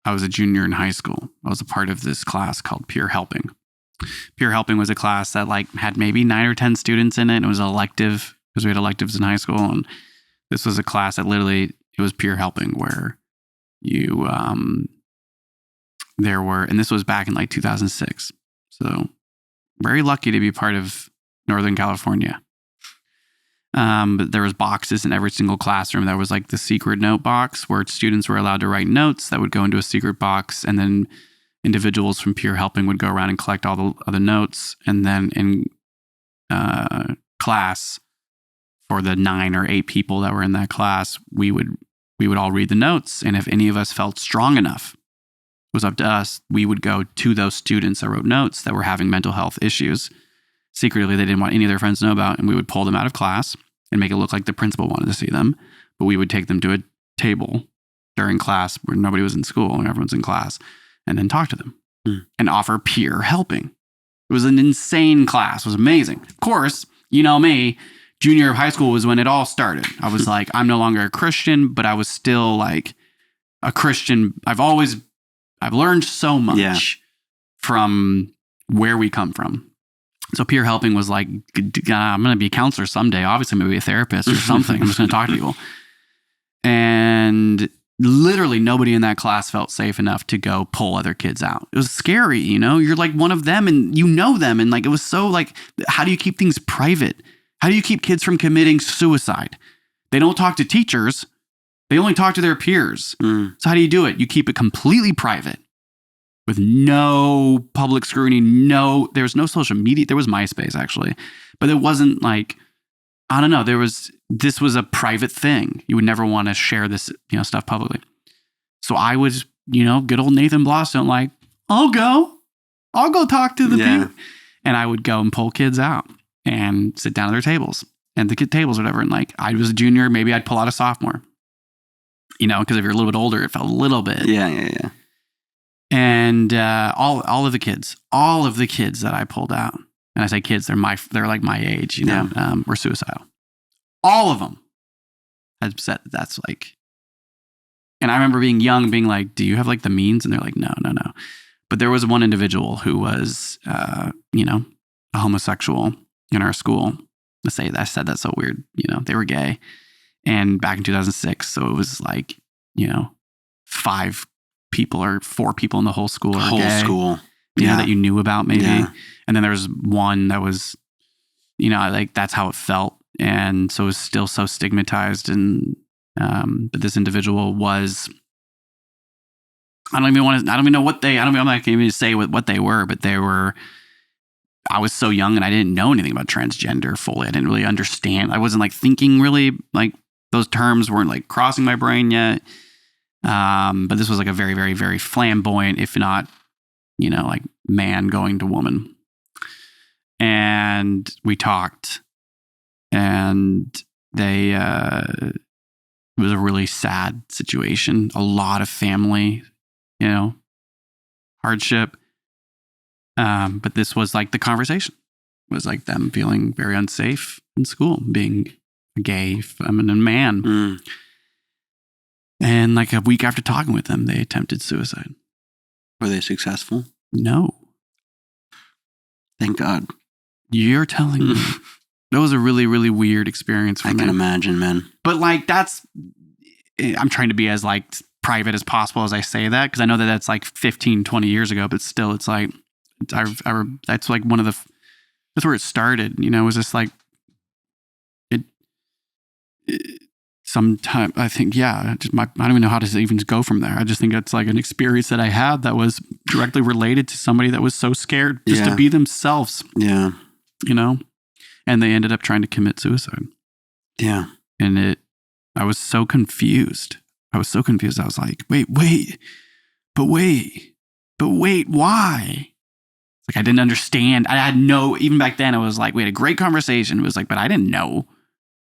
I was a junior in high school. I was a part of this class called Peer Helping. Peer Helping was a class that like had maybe 9 or 10 students in it. And it was an elective because we had electives in high school. And this was a class that literally, it was peer helping where you, there were, and this was back in like 2006. So very lucky to be part of Northern California. But there was boxes in every single classroom. There was like the secret note box where students were allowed to write notes that would go into a secret box. And then individuals from Peer Helping would go around and collect all the other notes. And then in class, for the 9 or 8 people that were in that class, we would all read the notes. And if any of us felt strong enough, it was up to us, we would go to those students that wrote notes that were having mental health issues. Secretly, they didn't want any of their friends to know about, and we would pull them out of class and make it look like the principal wanted to see them. But we would take them to a table during class where nobody was in school and everyone's in class, and then talk to them and offer peer helping. It was an insane class. It was amazing. Of course, you know me, junior year of high school was when it all started. I was like, I'm no longer a Christian, but I was still like a Christian. I've learned so much from where we come from. So peer helping was like, I'm going to be a counselor someday. Obviously, maybe a therapist or something. I'm just going to talk to people. And literally nobody in that class felt safe enough to go pull other kids out. It was scary, you know? You're like one of them and you know them. And like, it was so like, how do you keep things private? How do you keep kids from committing suicide? They don't talk to teachers. They only talk to their peers. So how do you do it? You keep it completely private with no public scrutiny. There's no social media. There was MySpace actually, but it wasn't like, I don't know. This was a private thing. You would never want to share this, stuff publicly. So I was, good old Nathan Blaustone, like, I'll go talk to the people. And I would go and pull kids out and sit down at their tables and the kid tables or whatever. And like, I was a junior, maybe I'd pull out a sophomore, because if you're a little bit older, it felt a little bit. Yeah. And all of the kids that I pulled out, and I say kids, they're like my age, were suicidal. All of them had said that's like, and I remember being young, being like, do you have like the means? And they're like, no. But there was one individual who was, a homosexual in our school. I said that's so weird. They were gay. And back in 2006, so it was like, 5 people or 4 people in the whole school are gay. School. That you knew about maybe. Yeah. And then there was one that was, like that's how it felt. And so it was still so stigmatized. And, but this individual was, I'm not going to say what they were, but I was so young and I didn't know anything about transgender fully. I didn't really understand. I wasn't like thinking really, like those terms weren't like crossing my brain yet. But this was like a very, very, very flamboyant, if not, like man going to woman. And we talked, and it was a really sad situation. A lot of family, hardship. But this was like the conversation. It was like them feeling very unsafe in school, being a gay, feminine man. And like a week after talking with them, they attempted suicide. Were they successful? No. Thank God. You're telling me. That was a really, really weird experience for me. I can imagine, man. But like I'm trying to be as like private as possible as I say that, because I know that that's like 15, 20 years ago, but still it's like, that's like that's where it started, it was just like, sometime, I think, I don't even know how to even go from there. I just think it's like an experience that I had that was directly related to somebody that was so scared just to be themselves. Yeah. And they ended up trying to commit suicide. Yeah. And I was so confused. I was like, wait, why? Like, I didn't understand. I had even back then, I was like, we had a great conversation. It was like, but I didn't know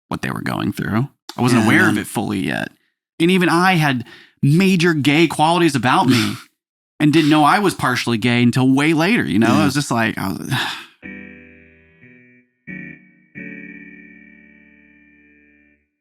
what they were going through. I wasn't aware of it fully yet. And even I had major gay qualities about me and didn't know I was partially gay until way later, I was just like,